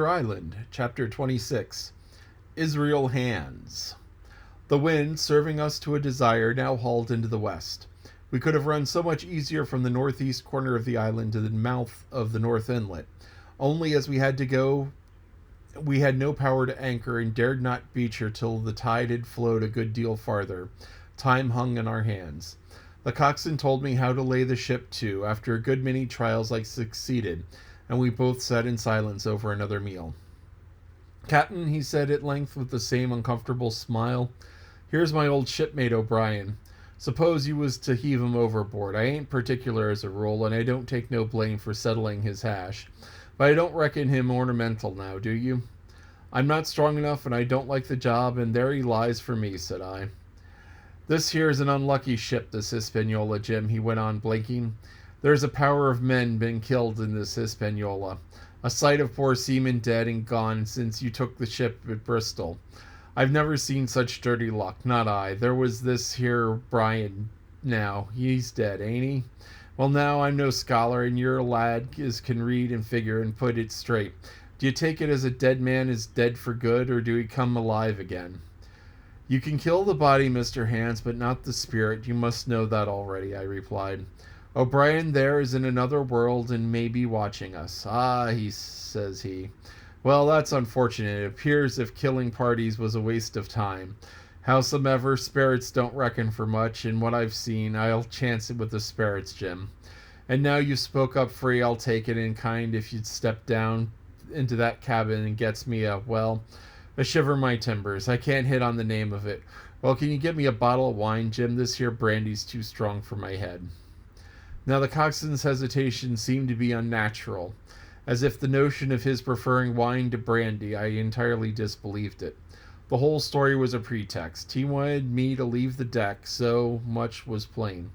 Island, Chapter 26. Israel Hands. The wind, serving us to a desire, now hauled into the west. We could have run so much easier from the northeast corner of the island to the mouth of the North Inlet. Only as we had to go, we had no power to anchor and dared not beach her till the tide had flowed a good deal farther. Time hung in our hands. The coxswain told me how to lay the ship to. After a good many trials, I succeeded, and we both sat in silence over another meal. "Captain," he said at length with the same uncomfortable smile, "here's my old shipmate O'Brien. Suppose you was to heave him overboard. I ain't particular as a rule, and I don't take no blame for settling his hash. But I don't reckon him ornamental now, do you?" "I'm not strong enough, and I don't like the job, and there he lies for me," said I. "This here's an unlucky ship, this Hispaniola, Jim," he went on, blinking. "There's a power of men been killed in this Hispaniola. A sight of poor seamen dead and gone since you took the ship at Bristol. I've never seen such dirty luck, not I. There was this here Brian now. He's dead, ain't he? Well, now, I'm no scholar, and you're a lad as can read and figure and put it straight. Do you take it as a dead man is dead for good, or do he come alive again?" "You can kill the body, Mr. Hands, but not the spirit. You must know that already," I replied. "O'Brien there is in another world and may be watching us." "Ah," says he. "Well, that's unfortunate. It appears if killing parties was a waste of time. Howsomever, spirits don't reckon for much, and what I've seen, I'll chance it with the spirits, Jim. And now you spoke up free, I'll take it in kind if you'd step down into that cabin and gets me a shiver my timbers. I can't hit on the name of it. Well, can you get me a bottle of wine, Jim? This here brandy's too strong for my head." Now the coxswain's hesitation seemed to be unnatural, as if the notion of his preferring wine to brandy, I entirely disbelieved it. The whole story was a pretext. He wanted me to leave the deck, so much was plain.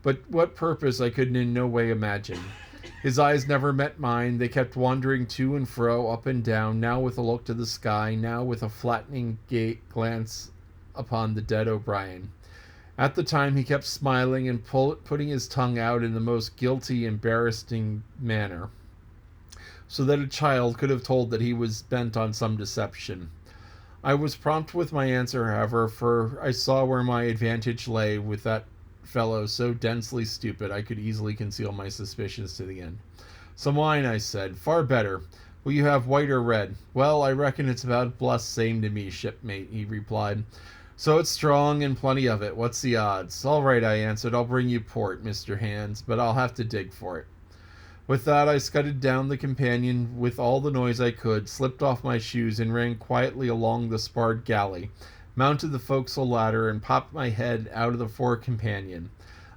But what purpose I could in no way imagine. His eyes never met mine. They kept wandering to and fro, up and down, now with a look to the sky, now with a flattening glance upon the dead O'Brien. At the time he kept smiling and putting his tongue out in the most guilty, embarrassing manner, so that a child could have told that he was bent on some deception. I was prompt with my answer, however, for I saw where my advantage lay with that fellow so densely stupid I could easily conceal my suspicions to the end. "Some wine," I said. "Far better. Will you have white or red?" "Well, I reckon it's about blessed same to me, shipmate," he replied. "So it's strong and plenty of it. What's the odds?" "All right," I answered. "I'll bring you port, Mr. Hands, but I'll have to dig for it." With that I scudded down the companion with all the noise I could, slipped off my shoes, and ran quietly along the sparred galley, mounted the forecastle ladder, and popped my head out of the fore companion.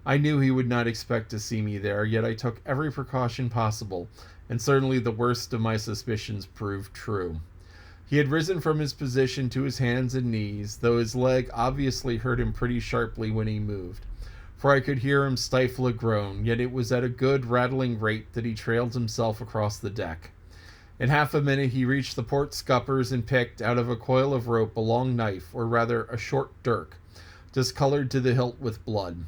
I knew he would not expect to see me there, yet I took every precaution possible, and certainly the worst of my suspicions proved true. He had risen from his position to his hands and knees, though his leg obviously hurt him pretty sharply when he moved, for I could hear him stifle a groan, yet it was at a good rattling rate that he trailed himself across the deck. In half a minute he reached the port scuppers and picked, out of a coil of rope, a long knife, or rather a short dirk, discolored to the hilt with blood.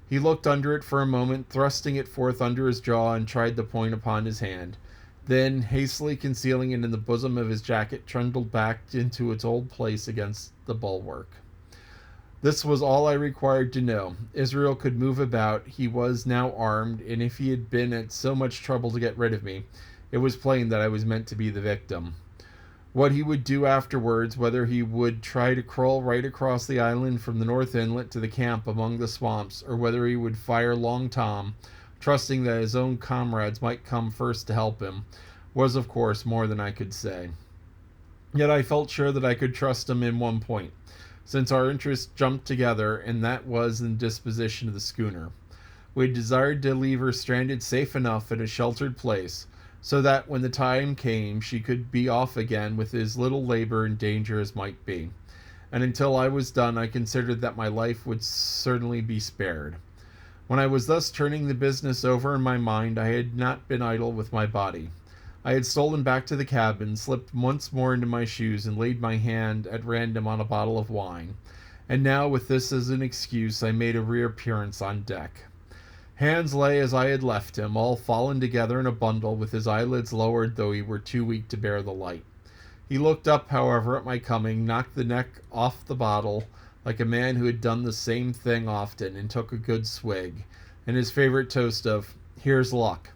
He looked under it for a moment, thrusting it forth under his jaw, and tried the point upon his hand. Then, hastily concealing it in the bosom of his jacket, trundled back into its old place against the bulwark. This was all I required to know. Israel could move about. He was now armed, and if he had been at so much trouble to get rid of me, it was plain that I was meant to be the victim. What he would do afterwards, whether he would try to crawl right across the island from the North Inlet to the camp among the swamps, or whether he would fire Long Tom, trusting that his own comrades might come first to help him, was of course more than I could say. Yet I felt sure that I could trust him in one point, since our interests jumped together, and that was in the disposition of the schooner. We desired to leave her stranded safe enough in a sheltered place, so that when the time came she could be off again with as little labor and danger as might be. And until I was done, I considered that my life would certainly be spared. When I was thus turning the business over in my mind, I had not been idle with my body. I had stolen back to the cabin, slipped once more into my shoes, and laid my hand at random on a bottle of wine. And now, with this as an excuse, I made a reappearance on deck. Hans lay as I had left him, all fallen together in a bundle, with his eyelids lowered, though he were too weak to bear the light. He looked up, however, at my coming, knocked the neck off the bottle, like a man who had done the same thing often, and took a good swig, and his favorite toast of, "Here's luck."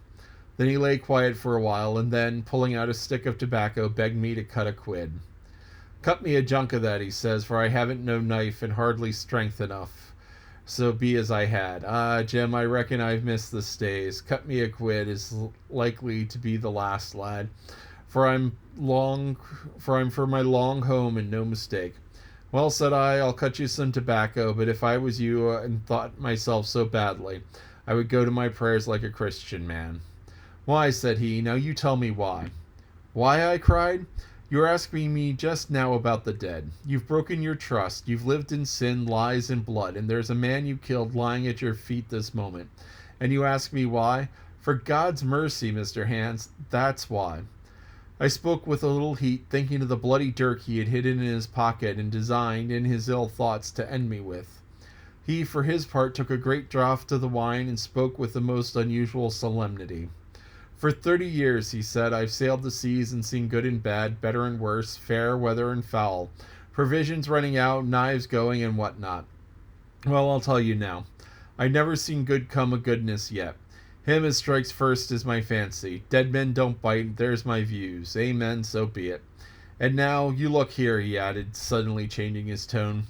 Then he lay quiet for a while, and then, pulling out a stick of tobacco, begged me to cut a quid. "Cut me a junk of that," he says, "for I haven't no knife, and hardly strength enough. So be as I had. Ah, Jem, I reckon I've missed the stays. Cut me a quid is likely to be the last, lad, for I'm for my long home, and no mistake." "Well," said I, "I'll cut you some tobacco, but if I was you and thought myself so badly, I would go to my prayers like a Christian man." "Why?" said he. "Now you tell me why." "Why?" I cried. "You're asking me just now about the dead. You've broken your trust. You've lived in sin, lies, and blood, and there's a man you killed lying at your feet this moment. And you ask me why? For God's mercy, Mr. Hans, that's why." I spoke with a little heat, thinking of the bloody dirk he had hidden in his pocket and designed, in his ill thoughts, to end me with. He, for his part, took a great draught of the wine and spoke with the most unusual solemnity. "For 30 years," he said, "I've sailed the seas and seen good and bad, better and worse, fair weather and foul, provisions running out, knives going, and what not. Well, I'll tell you now. I've never seen good come of goodness yet. Him as strikes first is my fancy. Dead men don't bite, there's my views. Amen, so be it. And now, you look here," he added, suddenly changing his tone.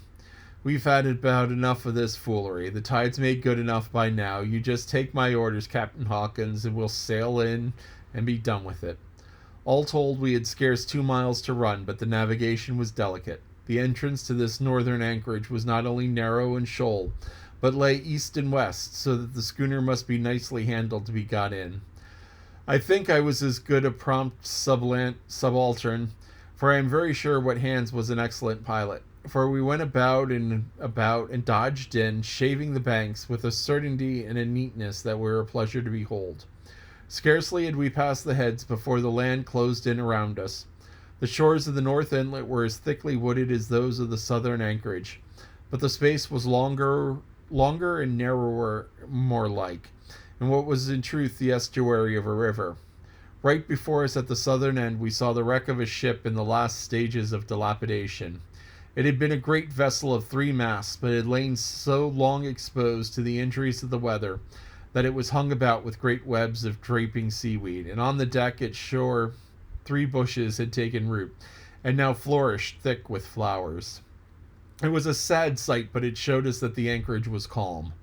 "We've had about enough of this foolery. The tide's made good enough by now. You just take my orders, Captain Hawkins, and we'll sail in and be done with it." All told, we had scarce 2 miles to run, but the navigation was delicate. The entrance to this northern anchorage was not only narrow and shoal, but lay east and west, so that the schooner must be nicely handled to be got in. I think I was as good a prompt subaltern, for I am very sure what Hans was an excellent pilot. For we went about and dodged in, shaving the banks, with a certainty and a neatness that were a pleasure to behold. Scarcely had we passed the heads before the land closed in around us. The shores of the north inlet were as thickly wooded as those of the southern anchorage, but the space was longer and narrower, more like, and what was in truth the estuary of a river. Right before us at the southern end we saw the wreck of a ship in the last stages of dilapidation. It had been a great vessel of 3 masts, but had lain so long exposed to the injuries of the weather that it was hung about with great webs of draping seaweed, and on the deck its shore 3 bushes had taken root, and now flourished thick with flowers. It was a sad sight, but it showed us that the anchorage was calm.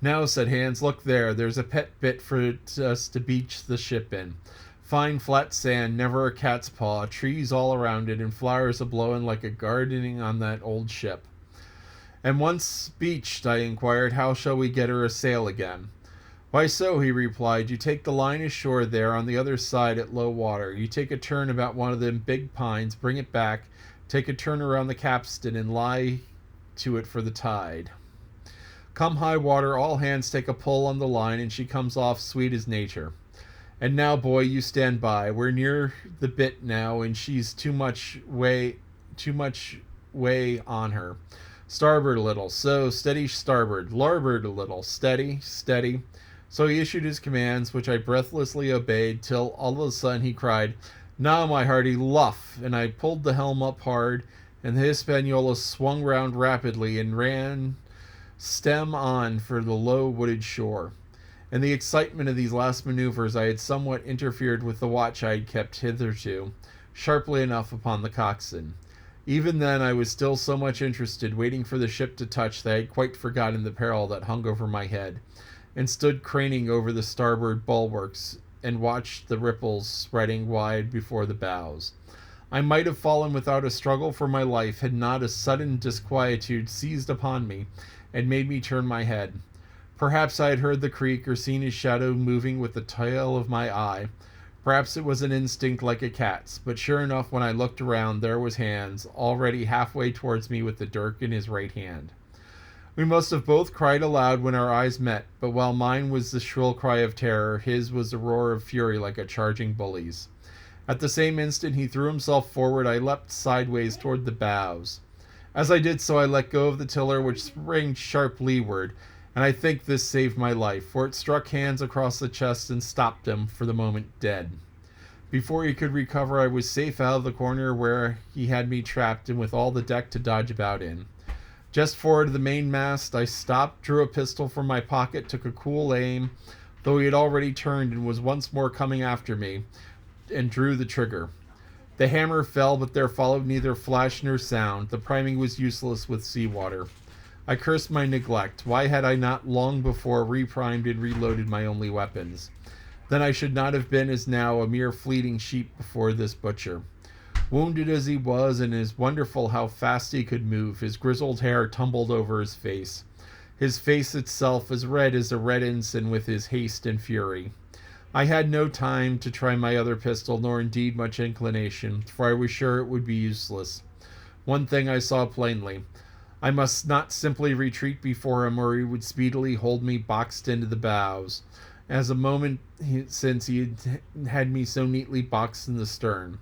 "Now," said Hans, "look there. There's a pet bit for us to beach the ship in. Fine flat sand, never a cat's paw, trees all around it, and flowers a-blowing like a gardening on that old ship." "And once beached," I inquired, "how shall we get her a sail again?" "Why so," he replied, "you take the line ashore there on the other side at low water. You take a turn about one of them big pines, bring it back, take a turn around the capstan, and lie to it for the tide. Come high water, all hands take a pull on the line, and she comes off sweet as nature. And now, boy, you stand by. We're near the bit now, and she's too much way on her. Starboard a little, so, steady starboard. Larboard a little, steady, steady." So he issued his commands, which I breathlessly obeyed, till all of a sudden he cried, "Now, my hearty, luff!" and I pulled the helm up hard, and the Hispaniola swung round rapidly and ran stem on for the low wooded shore. In the excitement of these last maneuvers I had somewhat interfered with the watch I had kept hitherto, sharply enough upon the coxswain. Even then I was still so much interested, waiting for the ship to touch, that I had quite forgotten the peril that hung over my head, and stood craning over the starboard bulwarks, and watched the ripples spreading wide before the bows. I might have fallen without a struggle for my life, had not a sudden disquietude seized upon me, and made me turn my head. Perhaps I had heard the creak, or seen his shadow moving with the tail of my eye. Perhaps it was an instinct like a cat's, but sure enough, when I looked around, there was Hans, already halfway towards me with the dirk in his right hand. We must have both cried aloud when our eyes met, but while mine was the shrill cry of terror, his was the roar of fury like a charging bully's. At the same instant he threw himself forward. I leapt sideways toward the bows. As I did so, I let go of the tiller, which sprang sharp leeward, and I think this saved my life, for it struck Hands across the chest and stopped him, for the moment, dead. Before he could recover, I was safe out of the corner where he had me trapped and with all the deck to dodge about in. Just forward of the mainmast, I stopped, drew a pistol from my pocket, took a cool aim, though he had already turned and was once more coming after me, and drew the trigger. The hammer fell, but there followed neither flash nor sound. The priming was useless with seawater. I cursed my neglect. Why had I not long before reprimed and reloaded my only weapons? Then I should not have been, as now, a mere fleeting sheep before this butcher. Wounded as he was, and it is wonderful how fast he could move, his grizzled hair tumbled over his face itself as red as a red ensign with his haste and fury. I had no time to try my other pistol, nor indeed much inclination, for I was sure it would be useless. One thing I saw plainly. I must not simply retreat before him, or he would speedily hold me boxed into the bows, as a moment since he had me so neatly boxed in the stern.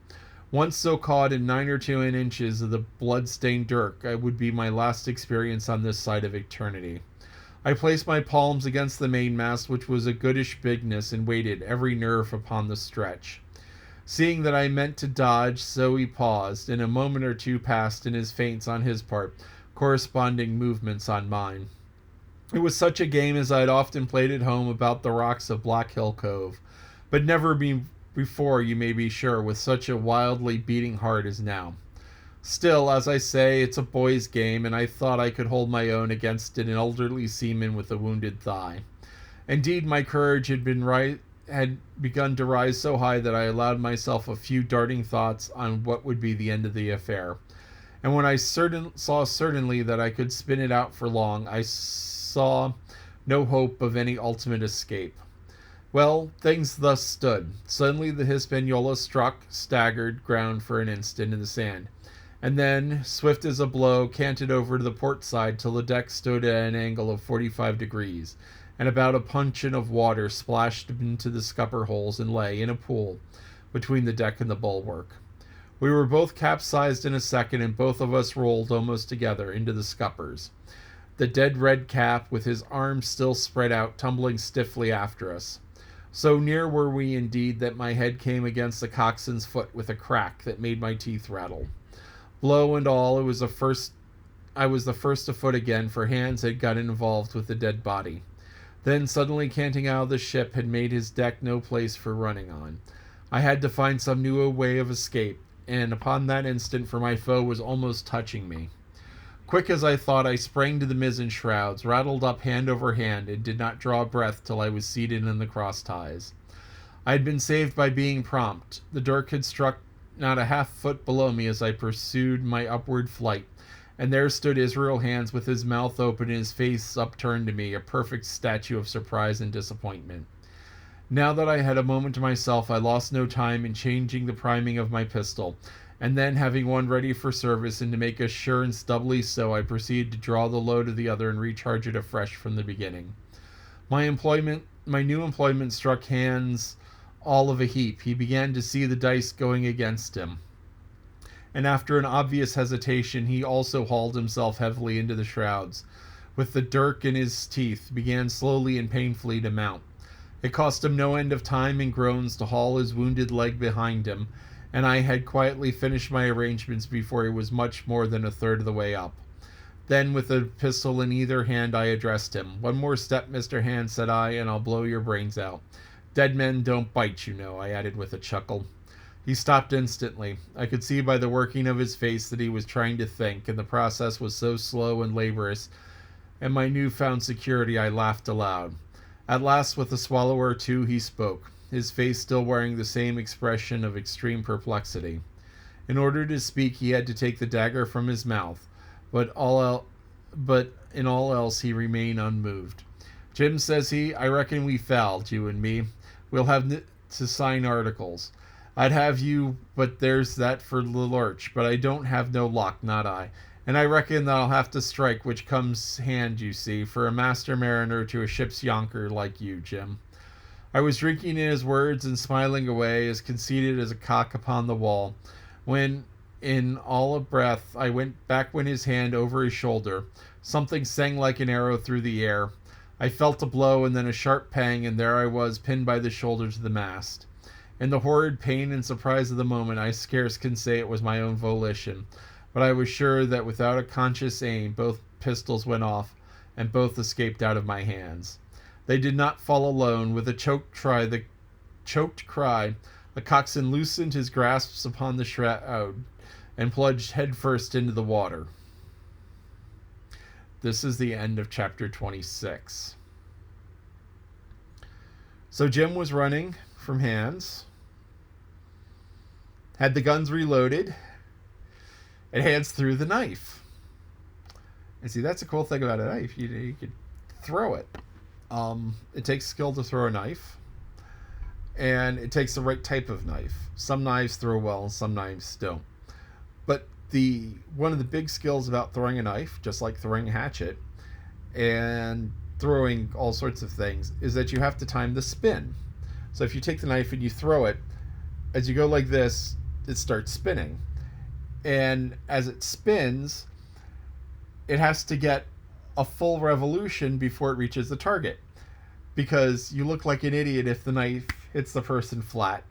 Once so caught in 9 or 2 inches of the blood-stained dirk, it would be my last experience on this side of eternity. I placed my palms against the mainmast, which was a goodish bigness, and waited, every nerve upon the stretch. Seeing that I meant to dodge, so he paused, and a moment or two passed in his feints on his part, corresponding movements on mine. It was such a game as I had often played at home about the rocks of Black Hill Cove, but never before, you may be sure, with such a wildly beating heart as now. Still, as I say, it's a boy's game, and I thought I could hold my own against an elderly seaman with a wounded thigh. Indeed, my courage had begun to rise so high that I allowed myself a few darting thoughts on what would be the end of the affair. And when I saw certainly that I could spin it out for long, I saw no hope of any ultimate escape. Well, things thus stood. Suddenly the Hispaniola struck, staggered, ground for an instant in the sand, and then, swift as a blow, canted over to the port side till the deck stood at an angle of 45 degrees, and about a puncheon of water splashed into the scupper holes and lay in a pool between the deck and the bulwark. We were both capsized in a second, and both of us rolled almost together into the scuppers, the dead red Cap, with his arms still spread out, tumbling stiffly after us. So near were we indeed that my head came against the coxswain's foot with a crack that made my teeth rattle. Blow and all, I was the first afoot again, for Hands had got involved with the dead body. Then, suddenly canting out of the ship, had made his deck no place for running on. I had to find some new way of escape, and upon that instant, for my foe was almost touching me. Quick as I thought, I sprang to the mizzen shrouds, rattled up hand over hand, and did not draw breath till I was seated in the cross ties. I had been saved by being prompt. The dirk had struck not a half-foot below me as I pursued my upward flight, and there stood Israel Hands with his mouth open and his face upturned to me, a perfect statue of surprise and disappointment. Now that I had a moment to myself, I lost no time in changing the priming of my pistol, and then, having one ready for service, and to make assurance doubly so, I proceeded to draw the load of the other and recharge it afresh from the beginning. My new employment struck Hands all of a heap. He began to see the dice going against him, and after an obvious hesitation, he also hauled himself heavily into the shrouds. With the dirk in his teeth, began slowly and painfully to mount. It cost him no end of time and groans to haul his wounded leg behind him, and I had quietly finished my arrangements before he was much more than a third of the way up. Then, with a pistol in either hand, I addressed him. "One more step, Mr. Hands," said I, "and I'll blow your brains out. Dead men don't bite, you know," I added with a chuckle. He stopped instantly. I could see by the working of his face that he was trying to think, and the process was so slow and laborious, and my new-found security, I laughed aloud. At last, with a swallow or two, he spoke, his face still wearing the same expression of extreme perplexity. In order to speak, he had to take the dagger from his mouth, but in all else he remained unmoved. "Jim," says he, "I reckon we fouled, you and me. We'll have to sign articles. I'd have you, but there's that for the lurch, but I don't have no luck, not I. And I reckon that I'll have to strike, which comes hand, you see, for a master mariner to a ship's yonker like you, Jim." I was drinking in his words and smiling away, as conceited as a cock upon the wall, when, in all a breath, I went back his hand over his shoulder. Something sang like an arrow through the air. I felt a blow and then a sharp pang, and there I was, pinned by the shoulder to the mast. In the horrid pain and surprise of the moment, I scarce can say it was my own volition, but I was sure that without a conscious aim, both pistols went off, and both escaped out of my hands. They did not fall alone. With a choked cry, the coxswain loosened his grasps upon the shroud and plunged headfirst into the water. This is the end of chapter 26. So Jim was running from Hans, had the guns reloaded, and Hans threw the knife. And see, that's a cool thing about a knife. You could throw it. It takes skill to throw a knife, and it takes the right type of knife. Some knives throw well, some knives don't. But one of the big skills about throwing a knife, just like throwing a hatchet and throwing all sorts of things, is that you have to time the spin. So if you take the knife and you throw it, as you go like this, it starts spinning. And as it spins, it has to get a full revolution before it reaches the target. Because you look like an idiot if the knife hits the person flat